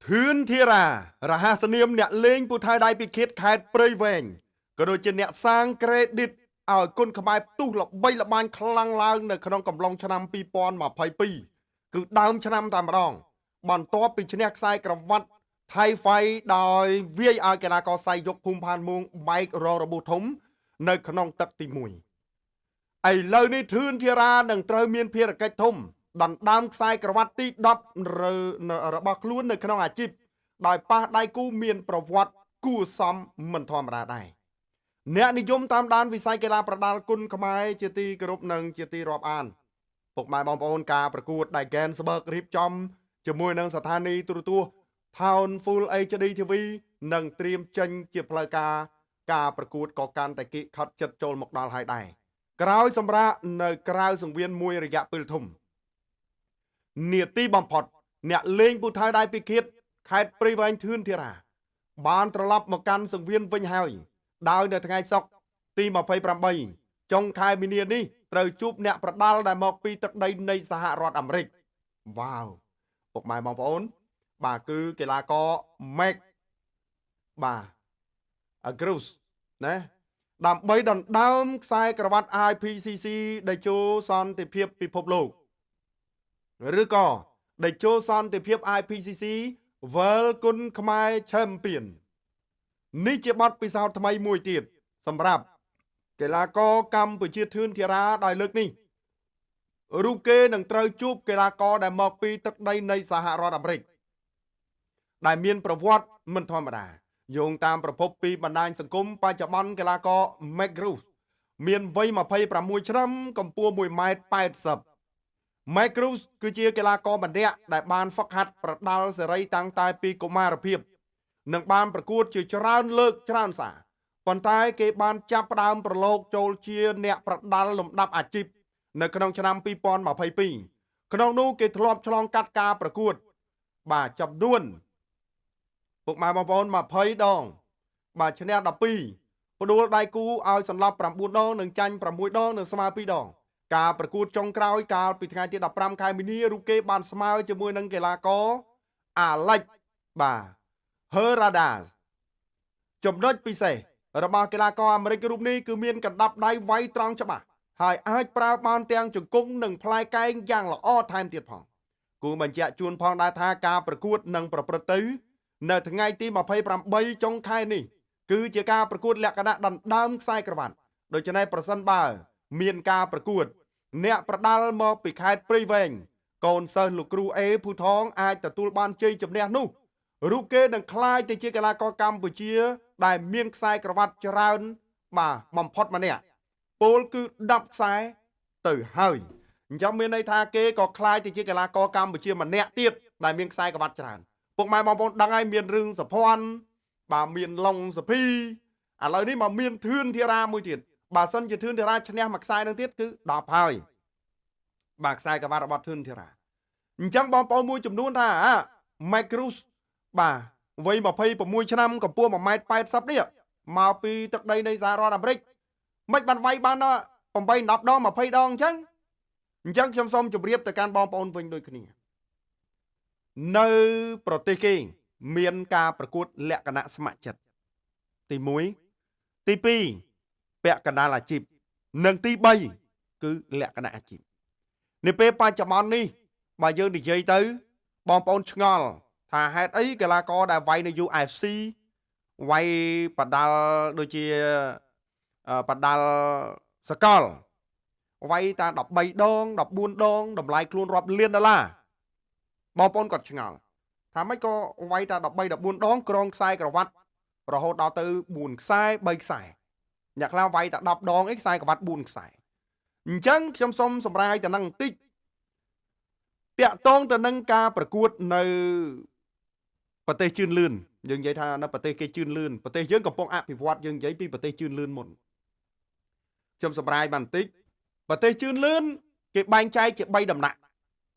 ធឿនធីរ៉ារហ័សនាមអ្នកលេងពូថៅដៃពីខេត្តខេត្តព្រៃវែងក៏ដូចជាអ្នកសាងក្រេឌីតឲ្យគុណខ្មែរផ្ទុះល្បីល្បាញខ្លាំងឡើងនៅក្នុងកំឡុងឆ្នាំ2022គឺដើមឆ្នាំតែម្ដងបន្ទាប់ពីឈ្នះខ្សែក្រវ៉ាត់ថៃហ្វៃដោយវាយឲ្យកីឡាករសៃយកភូមិផានមួងបែករងរបួសធំនៅក្នុងទឹកទី1ឥឡូវនេះធឿនធីរ៉ានឹងត្រូវមានភារកិច្ចធំដណ្ដើមខ្សែក្រវ៉ាត់ទី10របស់ខ្លួននៅក្នុងអាជីពដោយប៉ះដៃគូមានប្រវត្តិគួរសមមិនធម្មតាដែរអ្នកនិយមតាមដានវិស័យកីឡាប្រដាល់គុណខ្មែរជាទីគោរពនិងជាទីរាប់អានពុកម៉ែបងប្អូនការប្រកួតដែល Gainsbourg រៀបចំជាមួយនឹងស្ថានីយទូរទស្សន៍ Town Full HD TV នឹងត្រៀមចេញជាផ្លូវការប្រកួតក៏កាន់តែគិតខិតចិត្តចូលមកដល់ហើយដែរក្រោយសម្រាប់នៅក្រៅសង្វៀនមួយរយៈពេលធំនាទីបំផុតអ្នកលេងពូថៅដៃពីខេត្តព្រៃវែងធឿនធីរ៉ាបានត្រឡប់មកកាន់សង្វៀនវិញហើយដោយនៅថ្ងៃសុក្រទី28ចុងខែមីនានេះត្រូវជួបអ្នកប្រដាល់ដែលមកពីទឹកដីនៃសហរដ្ឋអាមេរិកវ៉ាវពុកម៉ែបងប្អូនបាទគឺកីឡាករ Meg បាទ Agrus ណាដើម្បីដណ្ដើមខ្សែក្រវ៉ាត់ IPCC ដែលចូលសន្តិភាពពិភពលោកឬក៏ដែលចូលសន្តិភាព IPCC World គុណខ្មែរ Champion នេះជាបទពិសោធន៍ថ្មីមួយទៀតសម្រាប់កីឡាករកម្ពុជាធឿនធីរ៉ាដោយលើកនេះរូបគេនឹងត្រូវជួបកីឡាករដែលមកពីទឹកដីនៃសហរដ្ឋអាមេរិកដែលមានប្រវត្តិមិនធម្មតាយោងតាមប្រភពពីបណ្ដាញសង្គមបច្ចុប្បន្នកីឡាករ Magrus មានវ័យ26ឆ្នាំកម្ពស់1.80 ម៉ែត្រMagrus គឺជាកីឡាករម្នាក់ដែលបានហ្វឹកហាត់ប្រដាល់សេរីតាំងតែពីកុមារភាពនិងបានប្រកួតជាច្រើនលើកច្រើនសារប៉ុន្តែគេបានចាប់ផ្ដើមប្រឡូកចូលជាអ្នកប្រដាល់លំដាប់អាជីពនៅក្នុងឆ្នាំ2022ក្នុងនោះគេធ្លាប់ឆ្លងកាត់ការប្រកួតបាទចំនួនពុកម៉ែបងប្អូន20ដងបាទឈ្នះ12ផ្ដួលដៃគូឲ្យសន្លប់9ដងនិងចាញ់6ដងនិងស្មើ2ដងការប្រកួតចុងក្រោយកាលពីថ្ងៃទី15ខែមីនារូបគេបានស្មើជាមួយនឹងកីឡាករ Alex បាទ Heradas ចំណុចពិសេសរបស់កីឡាករអាមេរិករូបនេះគឺមានកណ្ដាប់ដៃវាយត្រង់ច្បាស់ហើយអាចប្រើបានទាំងជង្គង់និងផ្លែកែងយ៉ាងល្អថែមទៀតផងគូបញ្ជាក់ជូនផងដែរថាការប្រកួតនឹងប្រព្រឹត្តទៅនៅថ្ងៃទី28ចុងខែនេះគឺជាការប្រកួតលក្ខណៈដណ្ដើមខ្សែក្រវ៉ាត់ដូច្នេះប្រសិនបើមានការប្រកួតអ្នកប្រដាល់មកពីខេត្តព្រៃវែងកូនសិស្សលោកគ្រូអេភូថងអាចទទួលបានជ័យជំនះនោះរូបគេនឹងក្លាយទៅជាកីឡាករកម្ពុជាដែលមានខ្សែក្រវ៉ាត់ច្រើនបាទបំផុតម្នាក់ពលគឺ10ខ្សែទៅហើយអញ្ចឹងមានន័យថាគេក៏ក្លាយទៅជាកីឡាករកម្ពុជាម្នាក់ទៀតដែលមានខ្សែក្រវ៉ាត់ច្រើនពុកម៉ែបងប្អូនដឹងហើយមានរឿងសុភ័ណ្ឌបាទមានឡុងសុភីឥឡូវនេះមកមានធឿនធីរ៉ាមួយទៀតបើសិនជាធឿនធីរ៉ាឈ្នះមួយខ្សែនឹងទៀតគឺ10ហើយបាទខ្សែក្រវ៉ាត់របស់ធឿនធីរ៉ាអញ្ចឹងបងប្អូនមួយចំនួនថាMagrus បាទវ័យ26ឆ្នាំកម្ពស់1.80 ម៉ែត្រនេះមកពីទឹកដីនៃសហរដ្ឋអាមេរិកមិនបានវាយបានដល់8 10ដង20ដងអញ្ចឹងខ្ញុំសូមជម្រាបទៅកាន់បងប្អូនវិញដូចគ្នានៅប្រទេសគេមានការប្រកួតលក្ខណៈស្ម័គ្រចិត្តទី1ទី2ពាក់កណ្ដាលអាជីពនិងទី3គឺលក្ខណៈអាជីពនៅពេលបច្ចុប្បន្ននេះបើយើងនិយាយទៅបងប្អូនឆ្ងល់ថាហេតុអីកីឡាករដែលវាយនៅ UFC វាយបដាល់ដូចជាបដាល់សកលវាយតា13ដង14ដងតម្លៃខ្លួនរាប់លានដុល្លារបងប្អូនគាត់ឆ្ងល់ថាម៉េចក៏វាយតា13 14ដងក្រងខ្សែក្រវ៉ាត់រហូតដល់ទៅ4ខ្សែ3ខ្សែអ្នកខ្លះវាយតា10ដងអីខ្សែក្រវ៉ាត់4ខ្សែអញ្ចឹងខ្ញុំសូមសម្រាយទៅនឹងបន្តិចតាក់ទងទៅនឹងការប្រកួតនៅប្រទេសជឿនលឿនយើងនិយាយថានៅប្រទេសគេជឿនលឿនប្រទេសយើងកំពុងអភិវឌ្ឍយើងនិយាយពីប្រទេសជឿនលឿនមុនខ្ញុំសម្រាយបន្តិចប្រទេសជឿនលឿនគេបែងចែកជា3ដំណាក់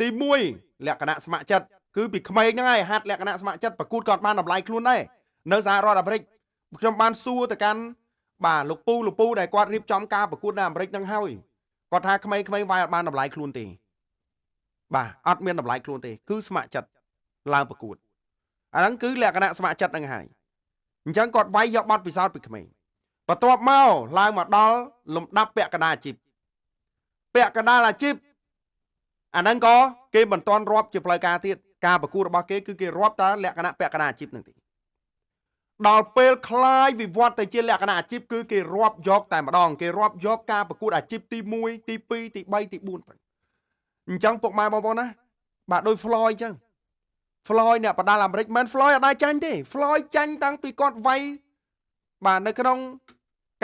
ទី1លក្ខណៈស្ម័គ្រចិត្តគឺពីក្មេងហ្នឹងហើយហាត់លក្ខណៈស្ម័គ្រចិត្តប្រកួតក៏បានតម្លៃខ្លួនដែរនៅសហរដ្ឋអាមេរិកខ្ញុំបានសួរទៅកាន់បាទលោកពូដែលគាត់រៀបចំការប្រកួតនៅអាមេរិកហ្នឹងហើយគាត់ថាក្មេងៗវាយអត់បានតម្លៃខ្លួនទេបាទអត់មានតម្លៃខ្លួនទេគឺស្ម័គ្រចិត្តឡើងប្រកួត អាហ្នឹងគឺលក្ខណៈស្ម័គ្រចិត្តហ្នឹងហើយអញ្ចឹងគាត់វាយយកបទពិសោធន៍ពីក្មេងបន្ទាប់មកឡើងមកដល់លំដាប់ពាក់កណ្ដាលអាជីពពាក់កណ្ដាលអាជីពអាហ្នឹងក៏គេមិនទាន់រាប់ជាផ្លូវការទៀតការប្រកួតរបស់គេគឺគេរាប់តែលក្ខណៈពាក់កណ្ដាលអាជីពហ្នឹងទេដល់ពេលคล้ายវិវត្តទៅជាលក្ខណៈអាជីពគឺគេរាប់យកតែម្ដងគេរាប់យកការប្រកួតអាជីពទី1ទី2ទី3ទី4ទៅអញ្ចឹងពុកម៉ែបងប្អូនណាបាទដោយ Floyd អញ្ចឹង Floyd អ្នកបដាល់អាមេរិកមិន Floyd អត់ដែរចាញ់ទេ Floyd ចាញ់តាំងពីគាត់វាយបាទនៅក្នុង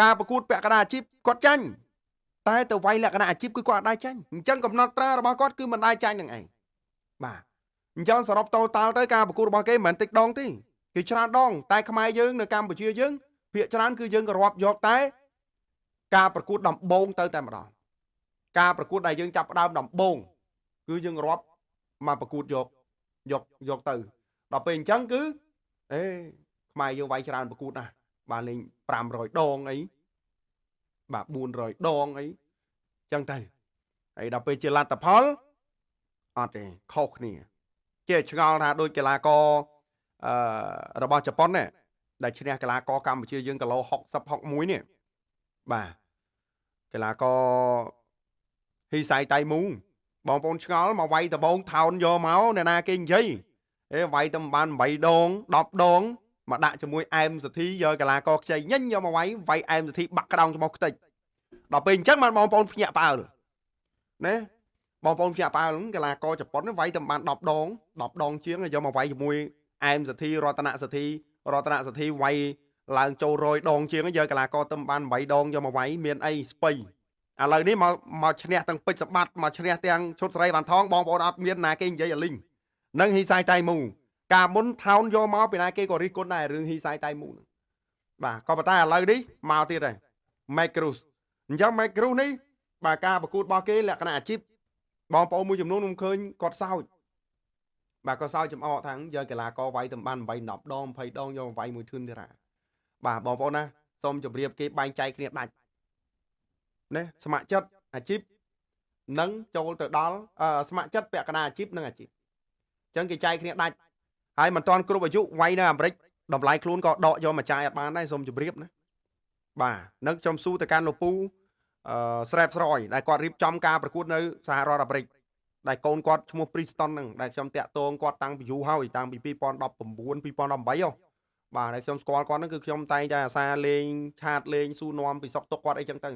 ការប្រកួតពាក់កណ្ដាលអាជីពគាត់ចាញ់តែទៅវាយលក្ខណៈអាជីពគឺគាត់អត់ដែរចាញ់អញ្ចឹងកំណត់ត្រារបស់គាត់គឺមិនដែរចាញ់នឹងឯងបាទអញ្ចឹងសរុបតូតាល់ទៅការប្រកួតរបស់គេមិនមែនតិចដងទេគេច្រើនដងតែខ្មែរយើងនៅកម្ពុជាយើងភាគច្រើនគឺយើងក៏រាប់យកតែការប្រកួតដំបូងទៅតែម្ដងការប្រកួតដែលយើងចាប់ផ្ដើមដំបូងគឺយើងរាប់មកប្រកួតយកទៅដល់ពេលអញ្ចឹងគឺខ្មែរយើងវាយច្រើនប្រកួតណាស់បាទលេង500ដងអីបាទ400ដងអីចឹងទៅហើយដល់ពេលជាលទ្ធផលអត់ទេខុសគ្នាគេឆ្ងល់ថាដូចកីឡាកររបស់ជប៉ុននេះដែលឈ្នះកីឡាករកម្ពុជាយើងគីឡូ60 61នេះបាទកីឡាករហ៊ីសៃតៃមូបងប្អូនឆ្ងល់មកវាយដបងថោនយកមកអ្នកណាគេនិយាយវាយតែបាន8ដង10ដងមកដាក់ជាមួយអែមសទ្ធីយកកីឡាករខ្ចីញញយកមកវាយអែមសទ្ធីបាក់ក្តោងច្បោះខ្ទេចដល់ពេលអញ្ចឹងបានបងប្អូនភ្ញាក់ផ្អើលណាបងប្អូនភ្ញាក់ផ្អើលកីឡាករជប៉ុនវាយតែបាន10ដងជាងយកមកវាយជាមួយអែមសទ្ធីរតនសទ្ធីវាយឡើងចូល100ដងជាងយកកីឡាករទៅបាន8ដងយកមកវាយមានអីស្ពៃឥឡូវនេះមកឈ្នះទាំងពេជ្រសម្បត្តិមកឈ្នះទាំងឈុតសេរីបានថងបងប្អូនអត់មានណាគេនិយាយអាលីងនឹងហ៊ីសៃតៃមូការមុនថោនយកមកពីណាគេក៏រិះគន់ដែររឿងហ៊ីសៃតៃមូបាទក៏ប៉ុន្តែឥឡូវនេះមកទៀតហើយ Macruz អញ្ចឹង Macruz នេះបាទការប្រកួតរបស់គេលក្ខណៈអាជីពបងប្អូនមួយចំនួនខ្ញុំឃើញគាត់សើចបាទគាត់សើចចំអកថាយកកីឡាករវាយទៅបាន8 10ដង20ដងយកមកវាយមួយធឿនទៀតបាទបងប្អូនណាសូមជម្រាបគេបែងចែកគ្នាដាច់ណាស្ម័គ្រចិត្តអាជីពនិងចូលទៅដល់ស្ម័គ្រចិត្តពាក់កណ្ដាលអាជីពនិងអាជីពអញ្ចឹងគេចែកគ្នាដាច់ហើយមិនទាន់គ្រប់អាយុវាយនៅអាមេរិកតម្លៃខ្លួនក៏ដកយកមកចាយអត់បានដែរសូមជម្រាបណាបាទនឹងខ្ញុំស៊ូទៅកាន់លោកពូស្រែបស្រយដែលគាត់រៀបចំការប្រកួតនៅសហរដ្ឋអាមេរិកដែលកូនគាត់ឈ្មោះ Preston ហ្នឹងដែលខ្ញុំតាក់ទងគាត់តាំងពីយូរហើយតាំងពី2019 2018បាទដែលខ្ញុំស្គាល់គាត់ហ្នឹងគឺខ្ញុំតែងតែអាសាលេងឆាតលេងស៊ូនាំពីសុកទុកគាត់អីចឹងទៅ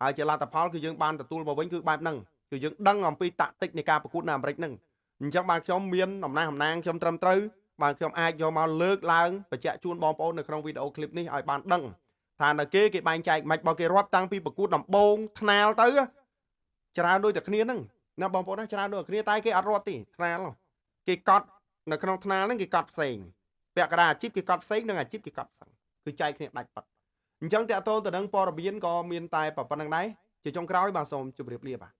ហើយជាលទ្ធផលគឺយើងបានទទួលមកវិញគឺបែបហ្នឹងគឺយើងដឹងអំពីតាក់ទិកនៃការប្រកួតនៅអាមេរិកហ្នឹងអញ្ចឹងបាទខ្ញុំមានអំណះអំណាងខ្ញុំត្រឹមត្រូវបាទខ្ញុំអាចយកមកលើកឡើងបញ្ជាក់ជូនបងប្អូននៅក្នុងវីដេអូឃ្លីបនេះឲ្យបានដឹងថានៅគេបែងចែកមិនបើគេរាប់តាំងពីប្រកួតដំបូងថ្នាលទៅច្រើនដូចតែគ្នាហ្នឹងណាបងប្អូនណាច្រើនដូចគ្នាតែគេអត់រាប់ទេថ្នាលគេកត់នៅក្នុងថ្នាលហ្នឹងគេកត់ផ្សេងពាក់កណ្ដាលអាជីពគេកត់ផ្សេងនិងអាជីពគេកត់ផ្សេងគឺចែកគ្នាដាច់បាត់អញ្ចឹងតើតើទៅនឹងព័ត៌មានក៏មានតែប៉ុណ្្នឹងដែរជាចុងក្រោយបាទសូមជម្រាបលាបាទ